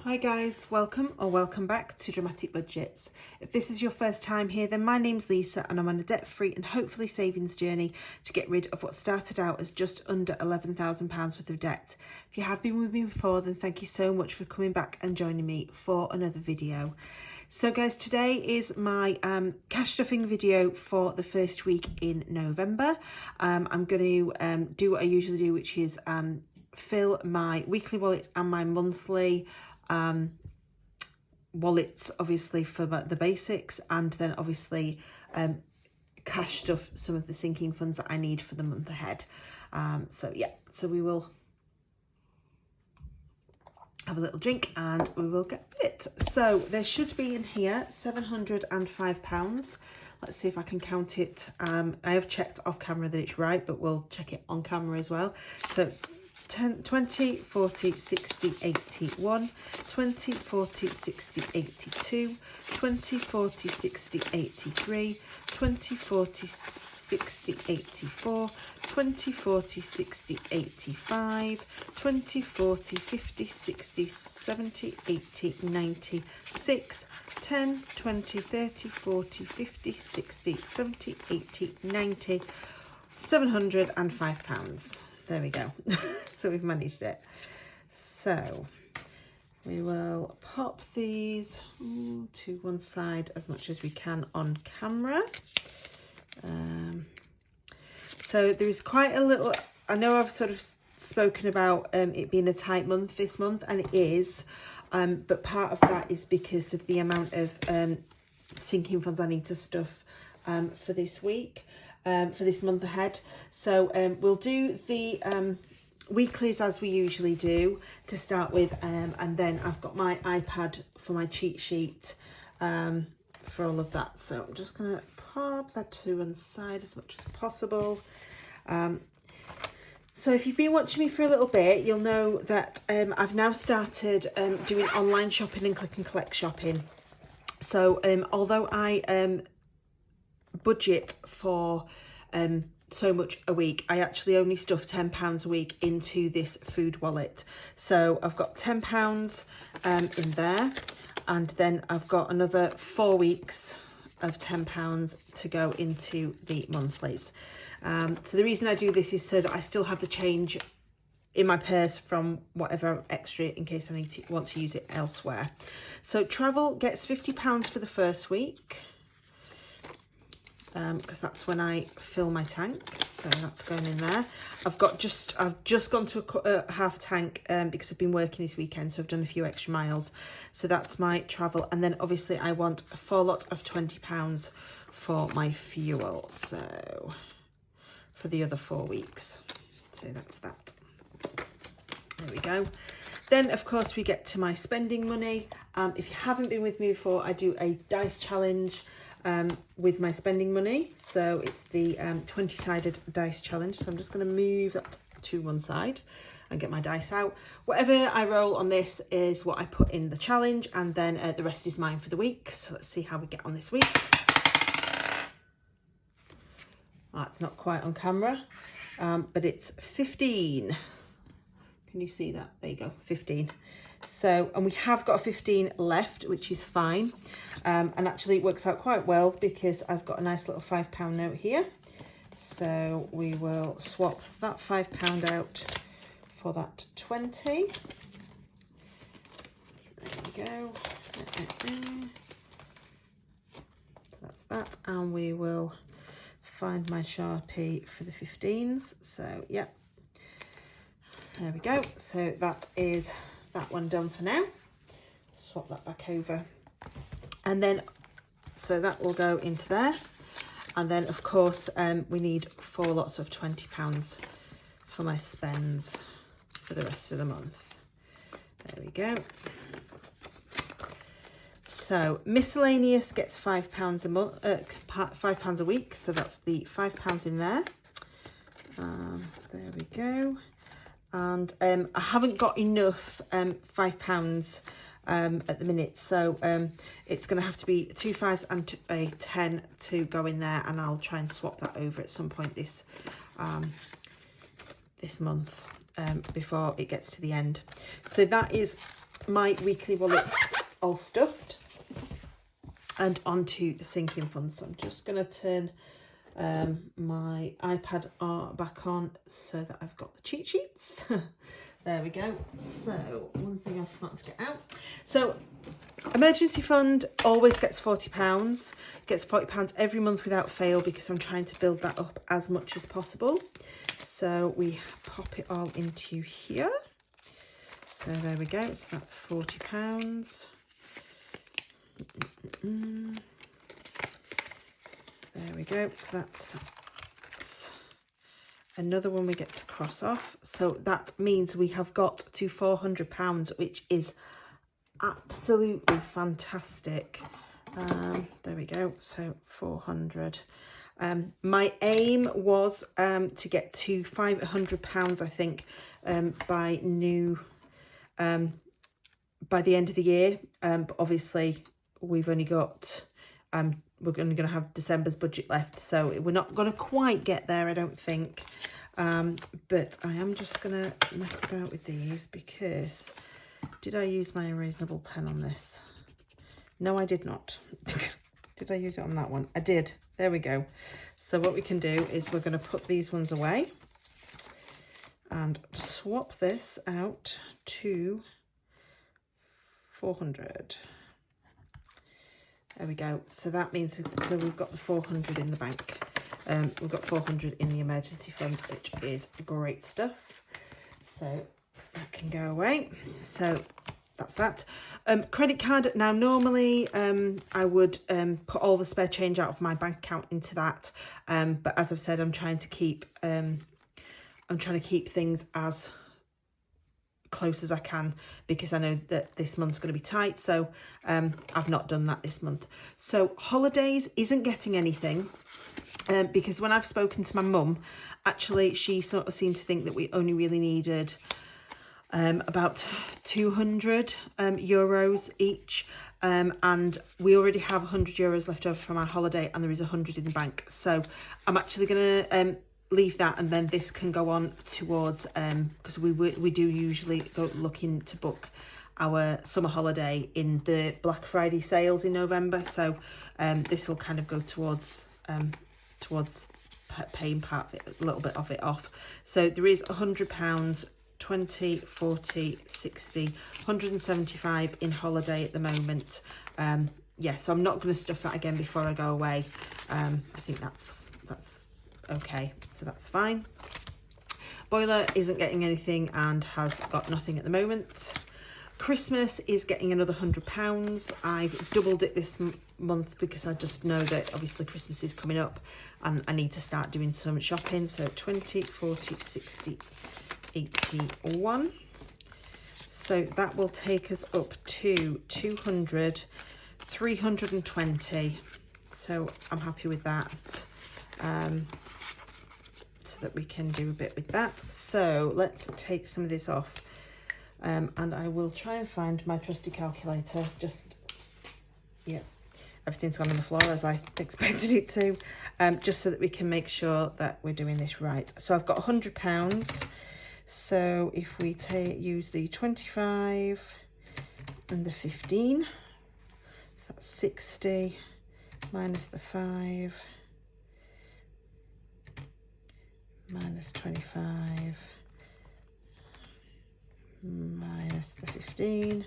Hi guys, welcome back to Dramatic Budgets. If this is your first time here, then my name's Lisa and I'm on a debt-free and hopefully savings journey to get rid of what started out as just under £11,000 worth of debt. If you have been with me before, then thank you so much for coming back and joining me for another video. So guys, today is my cash stuffing video for the first week in November. I'm going to do what I usually do, which is fill my weekly wallet and my monthly wallets, obviously for the basics, and then obviously cash stuff some of the sinking funds that I need for the month ahead. So we will have a little drink and we will get it. So there should be in here £705. Let's see if I can count it. I have checked off camera that it's right, but we'll check it on camera as well. So 10, 20, 40, 60, 81, 20, 40, 60, 82, 20, 40, 60, 83, 20, 40, 60, 84, 20, 40, 60, 85, 20, 40, 50, 60, 70, 80, 90, 6, 10, 20, 30, 40, 50, 60, 70, 80, 90, £705. There we go. So we've managed it. So we will pop these to one side as much as we can on camera. So there is quite a little, I know I've sort of spoken about it being a tight month this month, and it is, but part of that is because of the amount of sinking funds I need to stuff for this week. For this month ahead. So we'll do the weeklies as we usually do to start with, and then I've got my iPad for my cheat sheet for all of that. So I'm just going to pop that to one side as much as possible. So if you've been watching me for a little bit, you'll know that I've now started doing online shopping and click and collect shopping. So although I budget for so much a week, I actually only stuff £10 a week into this food wallet. So I've got £10 in there, and then I've got another 4 weeks of £10 to go into the monthlies. So the reason I do this is so that I still have the change in my purse from whatever extra in case I want to use it elsewhere. So travel gets £50 for the first week, because that's when I fill my tank, so that's going in there. I've just gone to a half tank because I've been working this weekend, so I've done a few extra miles. So that's my travel, and then obviously I want 4 lots of £20 for my fuel, so for the other 4 weeks. So that's that. There we go. Then of course we get to my spending money. If you haven't been with me before, I do a dice challenge with my spending money. So it's the 20-sided dice challenge. So I'm just going to move that to one side and get my dice out. Whatever I roll on this is what I put in the challenge, and then the rest is mine for the week. So let's see how we get on this week. That's not quite on camera, but it's 15. Can you see that? There you go, 15. So, and we have got a 15 left, which is fine. And actually it works out quite well because I've got a nice little £5 note here. So we will swap that £5 out for that 20. There we go. So that's that. And we will find my Sharpie for the 15s. So, yeah. There we go. So that is that one done for now. Swap that back over, and then so that will go into there, and then of course we need 4 lots of £20 for my spends for the rest of the month. There we go. So miscellaneous gets £5 a month, £5 a week, so that's the £5 in there. There we go. And I haven't got enough £5 at the minute, so it's going to have to be 2 5s and a 10 to go in there, and I'll try and swap that over at some point this month before it gets to the end. So that is my weekly wallets all stuffed and onto the sinking fund. So I'm just going to turn my iPad back on so that I've got the cheat sheets. There we go. So one thing I forgot to get out. So emergency fund always gets £40. Gets £40 every month without fail, because I'm trying to build that up as much as possible. So we pop it all into here. So there we go. So that's £40. There we go. So that's another one we get to cross off. So that means we have got to £400, which is absolutely fantastic. There we go. So 400. My aim was to get to £500, I think, by the end of the year. But obviously we've only got we're only going to have December's budget left, so we're not going to quite get there, I don't think. But I am just going to mess about with these, because did I use my erasable pen on this? No, I did not. Did I use it on that one? I did. There we go. So what we can do is we're going to put these ones away and swap this out to 400. There we go. So that means we've got the 400 in the bank. We've got 400 in the emergency fund, which is great stuff. So that can go away. So that's that. Credit card. Now normally I would put all the spare change out of my bank account into that, but as I've said, I'm trying to keep things as close as I can, because I know that this month's going to be tight. So I've not done that this month. So holidays isn't getting anything, because when I've spoken to my mum, actually she sort of seemed to think that we only really needed about 200 euros each, and we already have 100 euros left over from our holiday, and there is 100 in the bank. So I'm actually going to leave that, and then this can go on towards because we do usually go looking to book our summer holiday in the Black Friday sales in November. So this will kind of go towards paying part of it, a little bit of it off. So there is £100, 20, 40, 60, 175 in holiday at the moment. Yeah, so I'm not going to stuff that again before I go away. I think that's okay, so that's fine. Boiler isn't getting anything and has got nothing at the moment. Christmas is getting another £100. I've doubled it this month because I just know that obviously Christmas is coming up and I need to start doing some shopping. So 20, 40, 60, 81. So that will take us up to 200, 320. So I'm happy with that. So that we can do a bit with that. So let's take some of this off. And I will try and find my trusty calculator. Yeah, everything's gone on the floor as I expected it to. Just so that we can make sure that we're doing this right. So I've got £100. So if we use the 25 and the 15, so that's 60 minus the 5 minus 25 minus the 15.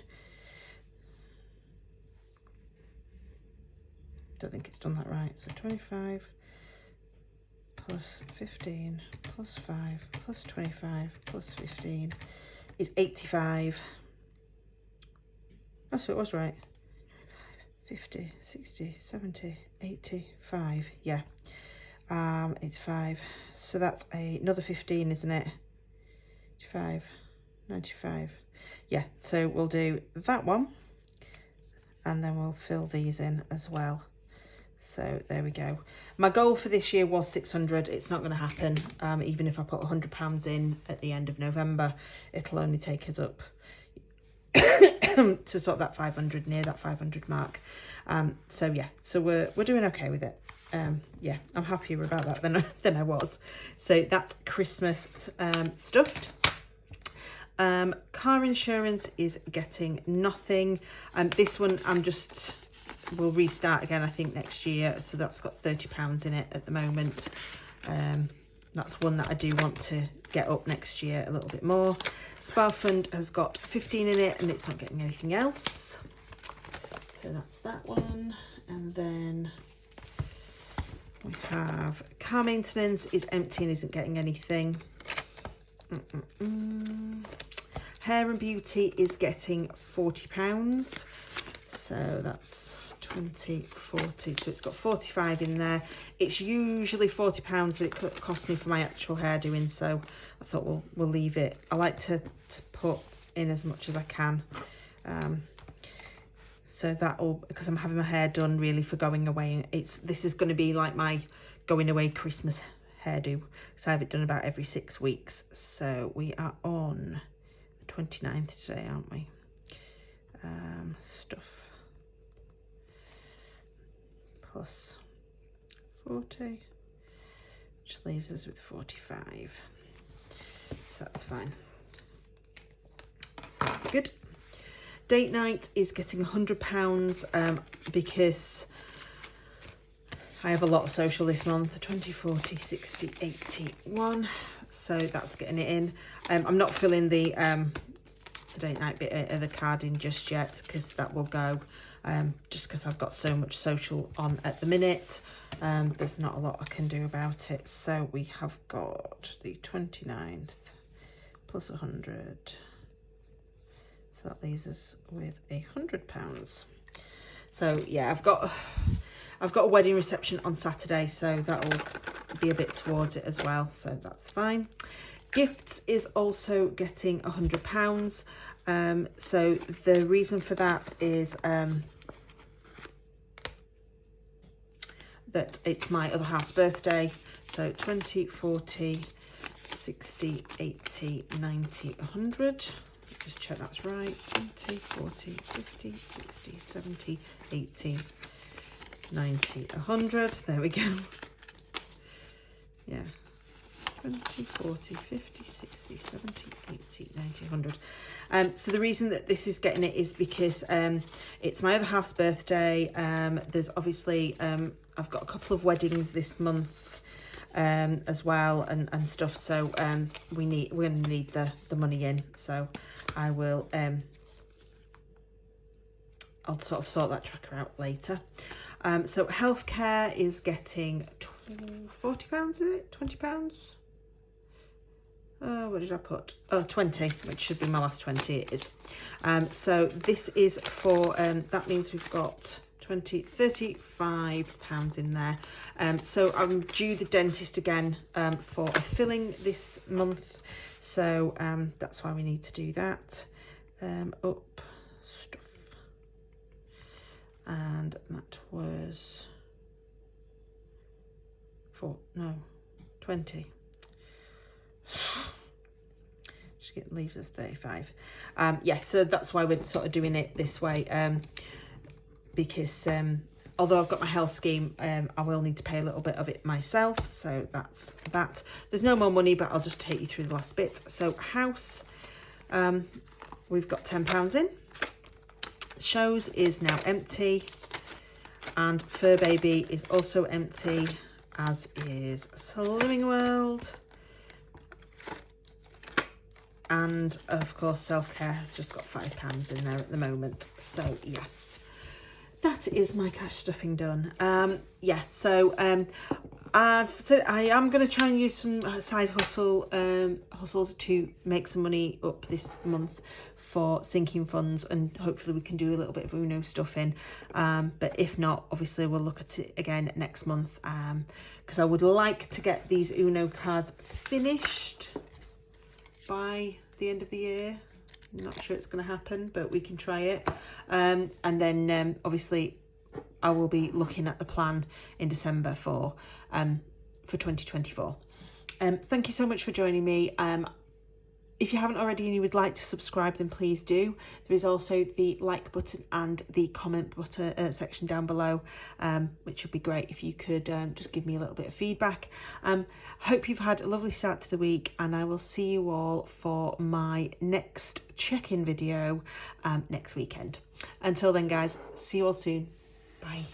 Don't think it's done that right. So 25 plus 15 plus 5 plus 25 plus 15 is 85. Oh, so it was right. 50, 60, 70, 85. Yeah. It's 5. So that's another 15, isn't it? 85, 95. Yeah, so we'll do that one and then we'll fill these in as well. So there we go. My goal for this year was 600. It's not going to happen. Even if I put £100 in at the end of November, it'll only take us up to sort of that 500, near that 500 mark. So yeah, so we're doing okay with it. Yeah, I'm happier about that than I was. So that's Christmas stuffed. Car insurance is getting nothing. This one we'll restart again I think next year, so that's got £30 in it at the moment. That's one that I do want to get up next year a little bit more. Spa Fund has got 15 in it and it's not getting anything else, so that's that one. And then we have car maintenance is empty and isn't getting anything. Hair and beauty is getting £40, so that's 20, 40, so it's got 45 in there. It's usually £40 that it cost me for my actual hair doing, so I thought we'll leave it. I like to put in as much as I can, so that'll, because I'm having my hair done really for going away. This is going to be like my going away Christmas hairdo, so I have it done about every 6 weeks. So we are on the 29th today, aren't we? Stuff plus 40, which leaves us with 45, so that's fine, so that's good. Date night is getting £100 because I have a lot of social this month, 20, 40, 60, 81, so that's getting it in. I'm not filling the date night bit of the card in just yet, because that will go, just because I've got so much social on at the minute. There's not a lot I can do about it. So we have got the 29th plus 100, so that leaves us with £100. So yeah, I've got a wedding reception on Saturday, so that'll be a bit towards it as well, so that's fine. Gifts is also getting £100. So the reason for that is that it's my other half's birthday. So 20, 40, 60, 80, 90, 100. Just check that's right. 20, 40, 50, 60, 70, 80, 90, 100. There we go. Yeah. 20, 40, 50, 60, 70, 80, 90, 100. So the reason that this is getting it is because it's my other half's birthday. There's obviously, I've got a couple of weddings this month as well and stuff. So we're going to need the money in. So I will, I'll sort of sort that tracker out later. So healthcare is getting £40, is it? £20? What did I put? Oh, 20, which should be my last 20, it is. So this is for, that means we've got 20, £35 in there. So I'm due the dentist again for a filling this month. So that's why we need to do that. Up stuff. And that was 20. Just leaves us 35. Yeah, so that's why we're sort of doing it this way, because although I've got my health scheme, I will need to pay a little bit of it myself, so that's that. There's no more money, but I'll just take you through the last bit. So house, we've got £10 in. Shows is now empty, and Fur Baby is also empty, as is Slimming World. And of course Self-Care has just got £5 in there at the moment. So yes, that is my cash stuffing done. Yeah, so I've said I am going to try and use some side hustles to make some money up this month for sinking funds, and hopefully we can do a little bit of Uno stuff in. But if not, obviously we'll look at it again next month, because I would like to get these Uno cards finished by the end of the year. I'm not sure it's going to happen, but we can try it. And then obviously I will be looking at the plan in December for 2024. Thank you so much for joining me. If you haven't already and you would like to subscribe, then please do. There is also the like button and the comment button section down below, which would be great if you could just give me a little bit of feedback. Hope you've had a lovely start to the week, and I will see you all for my next check-in video next weekend. Until then, guys, see you all soon. Bye.